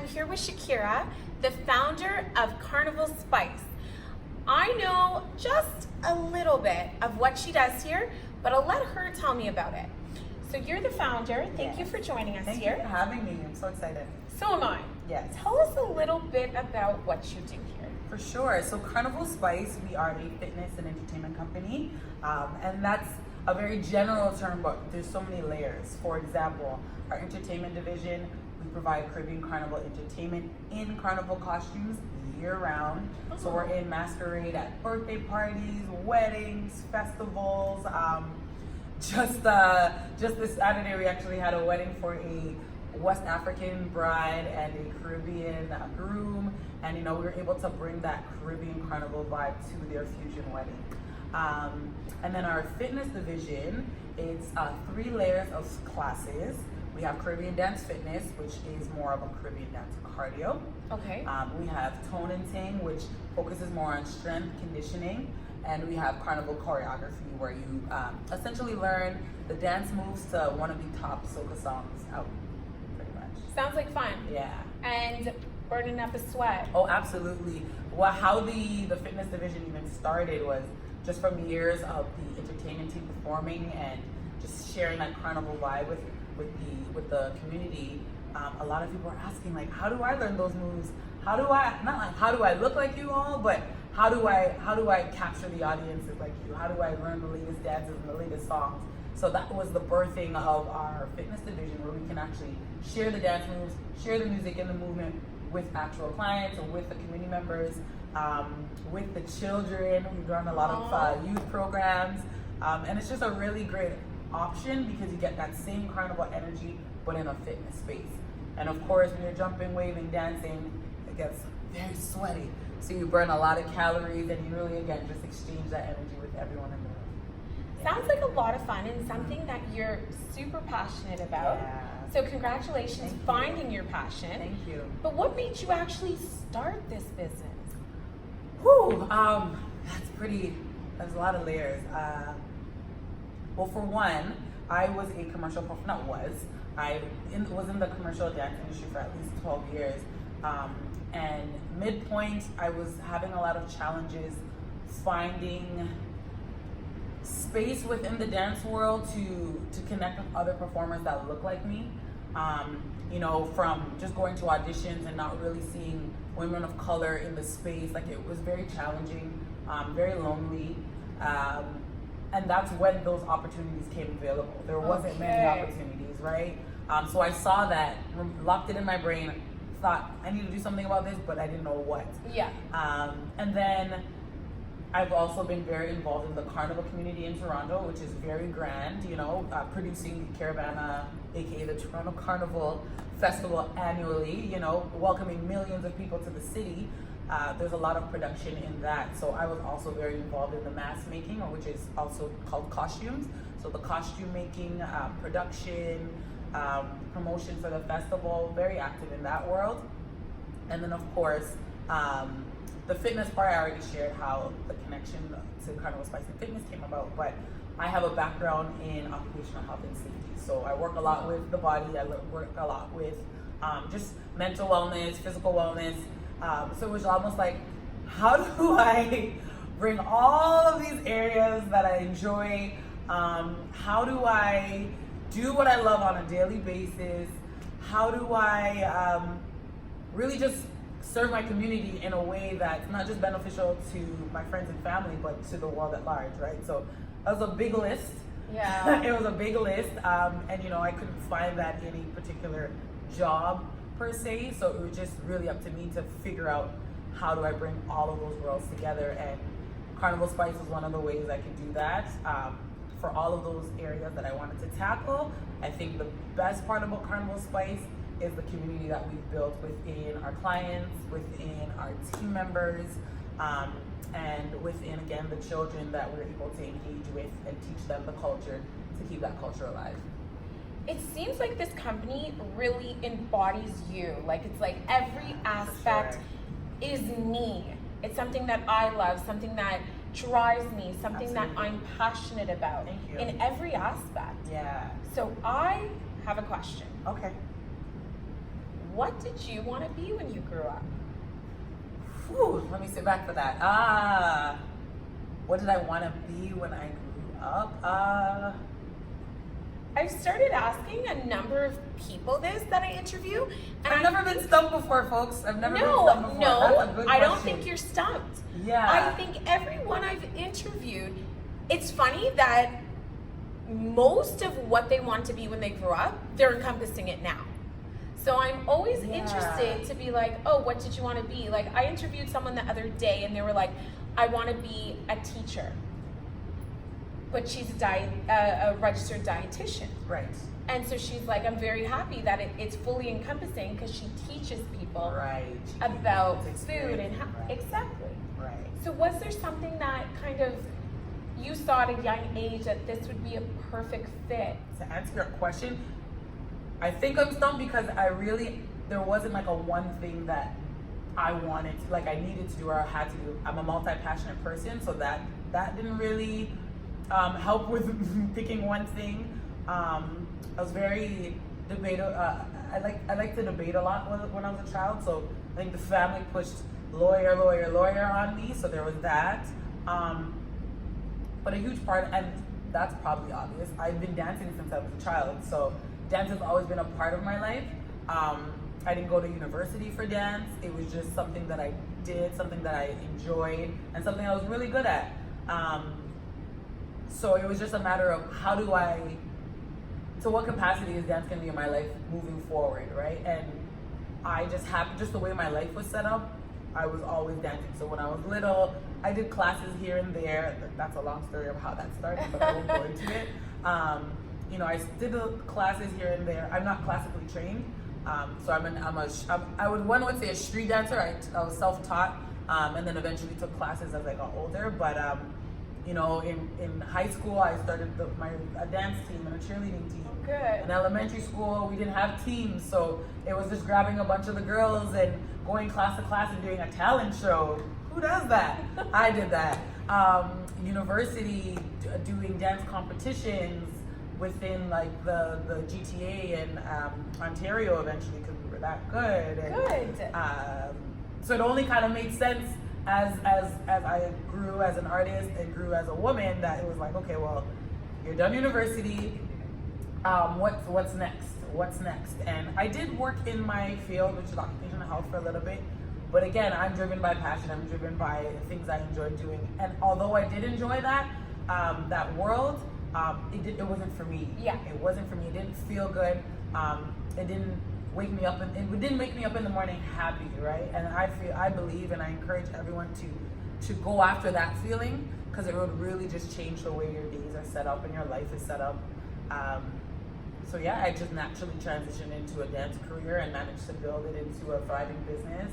here with Shakera, the founder of Carnival Spice. I know just a little bit of what she does here, but I'll let her tell me about it. So you're the founder. Thank you for joining us Thank here. you for having me. I'm so excited. So am I. Yes. Tell us a little bit about what you do here. For sure. So Carnival Spice, we are a fitness and entertainment company. And that's a very general term, but there's so many layers. For example, our entertainment division, we provide Caribbean Carnival entertainment in Carnival costumes year-round. So we're in masquerade at birthday parties, weddings, festivals. Just this Saturday, we actually had a wedding for a West African bride and a Caribbean groom, and we were able to bring that Caribbean Carnival vibe to their fusion wedding. And then our fitness division, it's 3 layers of classes. We have Caribbean Dance Fitness, which is more of a Caribbean dance cardio. Okay. We have Tone and Ting, which focuses more on strength conditioning. And we have Carnival Choreography, where you essentially learn the dance moves to one of the top soca songs out, pretty much. Sounds like fun. Yeah. And burning up a sweat. Oh, absolutely. Well, how the fitness division even started was just from years of the entertainment team performing and just sharing that carnival vibe with the community. A lot of people are asking, like, how do I learn those moves? How do I look like you all, but how do I capture the audiences like you? How do I learn the latest dances and the latest songs? So that was the birthing of our fitness division, where we can actually share the dance moves, share the music and the movement with actual clients or with the community members, with the children. We've done a lot of youth programs, and it's just a really great option because you get that same carnival energy, but in a fitness space. And of course, when you're jumping, waving, dancing, it gets very sweaty. So you burn a lot of calories, and you really, again, just exchange that energy with everyone in the room. Sounds like a lot of fun and something that you're super passionate about. Yeah. So congratulations finding your passion. Thank you. But what made you actually start this business? Whew, there's a lot of layers. Well, for one, I was a commercial, I was in the commercial dance industry for at least 12 years. And midpoint, I was having a lot of challenges finding space within the dance world to connect with other performers that look like me. From just going to auditions and not really seeing women of color in the space, like it was very challenging, very lonely. And that's when those opportunities came available. There wasn't many opportunities, right? So I saw that, locked it in my brain, thought I need to do something about this, but I didn't know what. Yeah. And then I've also been very involved in the carnival community in Toronto, which is very grand, producing Caravana, aka the Toronto Carnival Festival annually, welcoming millions of people to the city. There's a lot of production in that. So I was also very involved in the mask making, which is also called costumes. So the costume making, production, promotion for the festival, very active in that world. And then of course, the fitness part, I already shared how the connection to Carnival Spice and Fitness came about, but I have a background in occupational health and safety. So I work a lot with the body, I work a lot with just mental wellness, physical wellness. So it was almost like, how do I bring all of these areas that I enjoy? How do I do what I love on a daily basis? How do I really just serve my community in a way that's not just beneficial to my friends and family, but to the world at large, right? So that was a big list. Yeah. It was a big list. And I couldn't find that in a particular job per se. So it was just really up to me to figure out how do I bring all of those worlds together. And Carnival Spice was one of the ways I could do that. For all of those areas that I wanted to tackle, I think the best part about Carnival Spice is the community that we've built within our clients, within our team members, and within, again, the children that we're able to engage with and teach them the culture to keep that culture alive. It seems like this company really embodies you. Like, it's like every aspect is me. It's something that I love, something that drives me, something that I'm passionate about. Thank you. In every aspect. Yeah. So I have a question. Okay. what did you want to be when you grew up? Whew, let me sit back for that. What did I want to be when I grew up? I've started asking a number of people this that I interview, and I've never been stumped before, folks. I've never been no, stumped before. no, That's a good I don't question. think you're stumped. Yeah. I think everyone I've interviewed, it's funny that most of what they want to be when they grow up, they're encompassing it now. So I'm always interested to be like, oh, what did you want to be? Like, I interviewed someone the other day and they were like, I want to be a teacher. But she's a registered dietitian. Right. And so she's like, I'm very happy that it's fully encompassing because she teaches people about food and how. Right. Exactly. Right. So was there something that kind of you saw at a young age that this would be a perfect fit? To answer your question, I think I'm stumped because there wasn't like a one thing that I wanted, like I needed to do or I had to do. I'm a multi-passionate person, so that didn't really help with picking one thing. I was very I like to debate a lot when I was a child, so I think the family pushed lawyer on me, so there was that. But a huge part, and that's probably obvious, I've been dancing since I was a child, so dance has always been a part of my life. I didn't go to university for dance. It was just something that I did, something that I enjoyed, and something I was really good at. So it was just a matter of to what capacity is dance going to be in my life moving forward, right? And I just the way my life was set up, I was always dancing. So when I was little, I did classes here and there. That's a long story of how that started, but I won't go into it. I did the classes here and there. I'm not classically trained, so one would say a street dancer. I was self-taught, and then eventually took classes as I got older. But in high school, I started a dance team and a cheerleading team. Good. In elementary school, we didn't have teams, so it was just grabbing a bunch of the girls and going class to class and doing a talent show. Who does that? I did that. University, doing dance competitions within like the GTA and Ontario eventually because we were that good. And, Good. So it only kind of made sense as I grew as an artist and grew as a woman that it was like, okay, well, you're done university. What's next? What's next? And I did work in my field, which is occupational health, for a little bit. But again, I'm driven by passion. I'm driven by things I enjoy doing. And although I did enjoy that world, it wasn't for me. Yeah. It wasn't for me. It didn't feel good. It didn't wake me up, and it didn't wake me up in the morning happy, right? And I believe, and I encourage everyone to go after that feeling because it would really just change the way your days are set up and your life is set up. So yeah, I just naturally transitioned into a dance career and managed to build it into a thriving business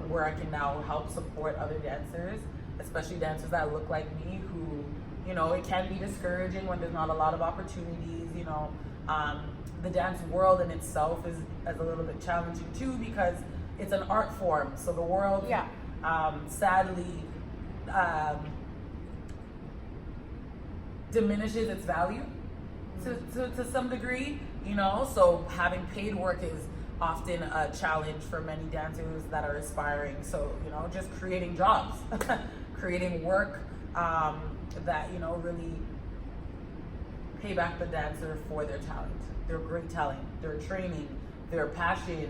where I can now help support other dancers, especially dancers that look like me who, it can be discouraging when there's not a lot of opportunities, the dance world in itself is a little bit challenging too because it's an art form. So the world, sadly, diminishes its value to some degree, so having paid work is often a challenge for many dancers that are aspiring. So, just creating jobs, creating work that, really pay back the dancer for their talent, their great talent, their training, their passion,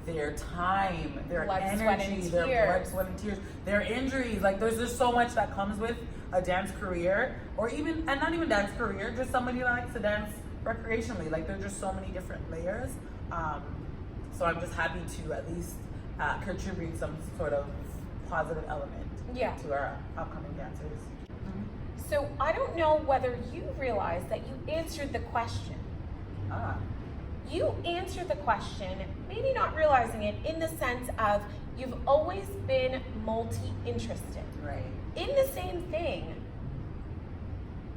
their time, their blood, energy, their blood, sweat, and tears, their injuries. Like, there's just so much that comes with a dance career, and not even dance career, just somebody that likes to dance recreationally. Like, there's just so many different layers. So I'm just happy to at least contribute some sort of positive element to our upcoming dancers. So I don't know whether you realize that you answered the question. You answered the question, maybe not realizing it, in the sense of you've always been multi-interested. Right. In the same thing,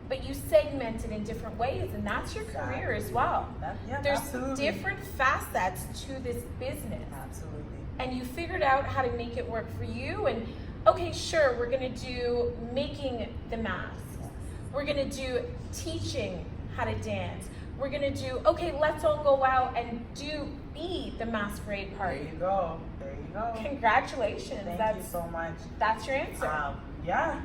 but you segment it in different ways, and that's your career as well. There's absolutely different facets to this business. Absolutely. And you figured out how to make it work for you, and okay, sure, we're gonna do making the masks. We're gonna do teaching how to dance. We're gonna do, okay, let's all go out and be be the masquerade There party. you go. There you go. Congratulations. Thank you so much. That's your answer. Yeah.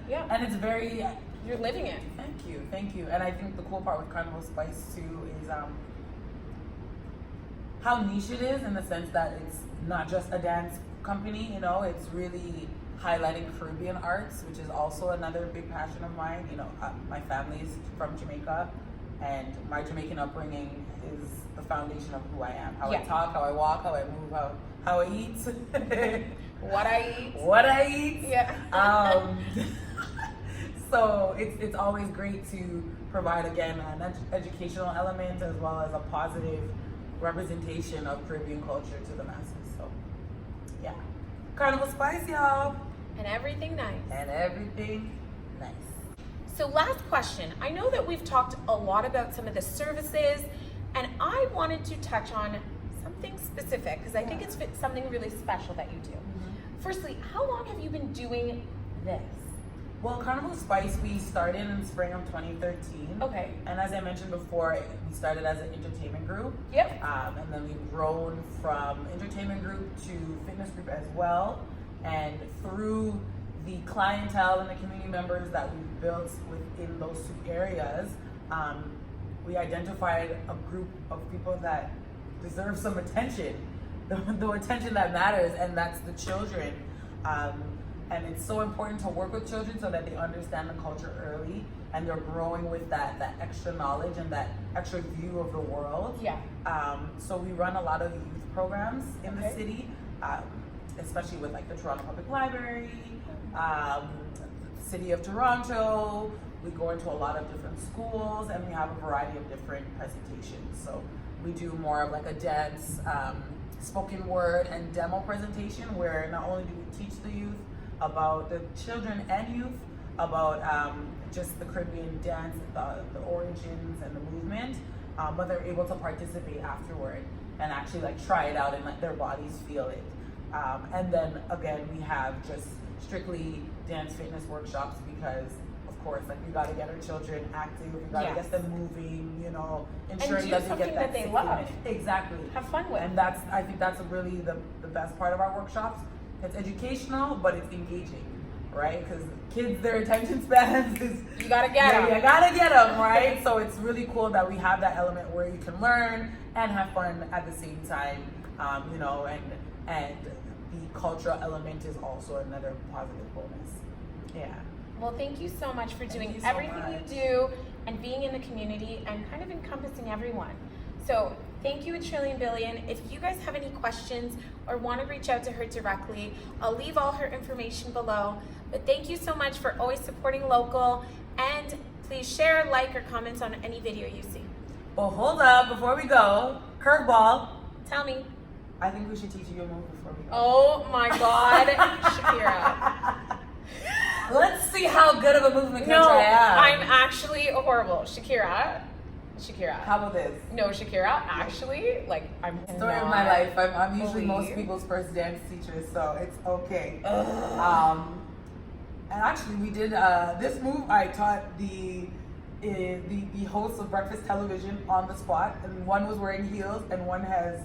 Yeah. And it's very. You're living it. Thank you. And I think the cool part with Carnival Spice too is how niche it is, in the sense that it's not just a dance company. You know, it's really highlighting Caribbean arts, which is also another big passion of mine. You know, my family is from Jamaica, and my Jamaican upbringing is the foundation of who I am. How I talk, how I walk, how I move, how I eat. What I eat. What I eat. Yeah. So it's always great to provide, again, an educational element as well as a positive representation of Caribbean culture to the masses. So, yeah. Carnival Spice, y'all. And everything nice. And everything nice. So last question. I know that we've talked a lot about some of the services, and I wanted to touch on something specific because I think it's something really special that you do. Mm-hmm. Firstly, how long have you been doing this? Well, Carnival Spice, we started in spring of 2013. Okay. And as I mentioned before, we started as an entertainment group. Yep. And then we've grown from entertainment group to fitness group as well. And through the clientele and the community members that we've built within those two areas, we identified a group of people that deserve some attention, the attention that matters, and that's the children. And it's so important to work with children so that they understand the culture early, and they're growing with that extra knowledge and that extra view of the world. Yeah. So we run a lot of youth programs in the city, especially with like the Toronto Public Library, City of Toronto. We go into a lot of different schools, and we have a variety of different presentations. So we do more of like a dance, spoken word, and demo presentation, where not only do we teach the youth about the children and youth about just the Caribbean dance, the origins and the movement, but they're able to participate afterward and actually like try it out and let their bodies feel it. And then again, we have just strictly dance fitness workshops because, of course, like we got to get our children active, we got to get them moving, you know, ensuring that they get that they love. Exactly. Have fun with. And I think that's really the best part of our workshops. It's educational, but it's engaging, right? Because kids, their attention spans is... You gotta get them. You gotta get them, right? So it's really cool that we have that element where you can learn and have fun at the same time, you know, and the cultural element is also another positive bonus. Yeah. Well, thank you so much for doing you so everything much. you do and being in the community and kind of encompassing everyone. So thank you a trillion billion. If you guys have any questions or want to reach out to her directly, I'll leave all her information below. But thank you so much for always supporting local, and please share, like, or comment on any video you see. Well, hold up, before we go, curveball. Tell me. I think we should teach you a move before we go. Oh my God, Shakera. Let's see how good of a movement No, I am. I'm actually horrible. Shakera. How about this? No, Shakera, actually, like, I'm Story of my life. I'm usually most people's first dance teacher, so it's okay. And actually, we did this move. I taught the hosts of breakfast television on the spot, and one was wearing heels, and one has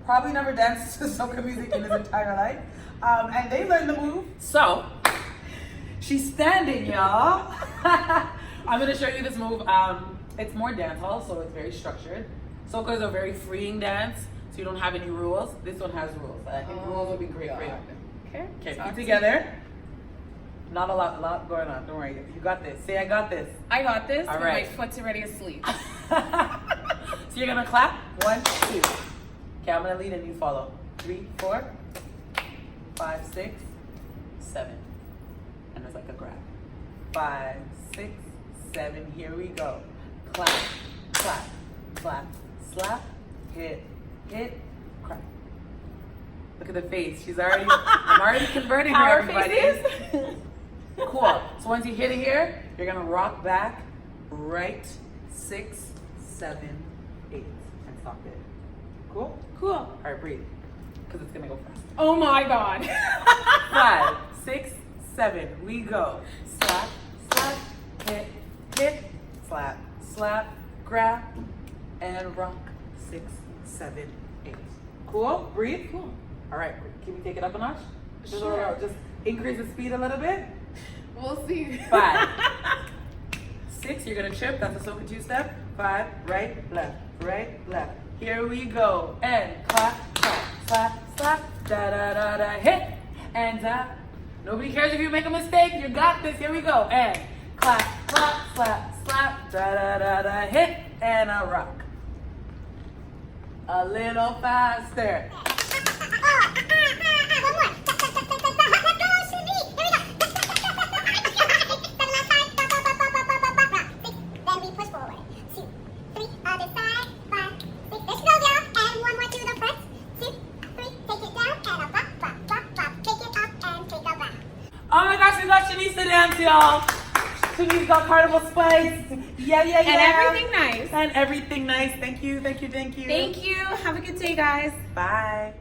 probably never danced to soca music in his entire life, and they learned the move. So she's standing, y'all. I'm gonna show you this move. It's more dancehall, so it's very structured. Soca is a very freeing dance, so you don't have any rules. This one has rules. I think rules would be great for you. Okay. Okay, feet together. Not a lot going on. Don't worry. You got this. Say, I got this. I got this. All but right. My foot's already asleep. So you're gonna clap. 1, 2. Okay, I'm gonna lead and you follow. 3, 4, 5, 6, 7. And there's like a grab. 5, 6, 7. Here we go. Clap, clap, clap, slap, hit, crack. Look at the face. I'm already converting her, everybody. Cool. So once you hit it here, you're gonna rock back, right, 6, 7, 8, and stop it. Cool? Cool. All right, breathe, because it's gonna go fast. Oh my God. 5, 6, 7, we go. Slap, slap, hit, slap, slap, grab, and rock. 6, 7, Cool? Breathe? Cool. All right, can we take it up a notch? Sure. Just increase the speed a little bit. We'll see. 5. 6, you're gonna trip. That's a soca 2-step. 5, right, left, right, left. Here we go. And clap, clap, slap, slap, da da da da, hit, and nobody cares if you make a mistake. You got this. Here we go. And clap, clap, slap, slap, da da da da, hit, and a rock. A little faster. Oh my gosh, we got Chaunyce to dance, y'all. Chaunyce got Carnival Spice. Yeah. And everything nice. And everything nice. Thank you. Thank you. Have a good day, guys. Bye.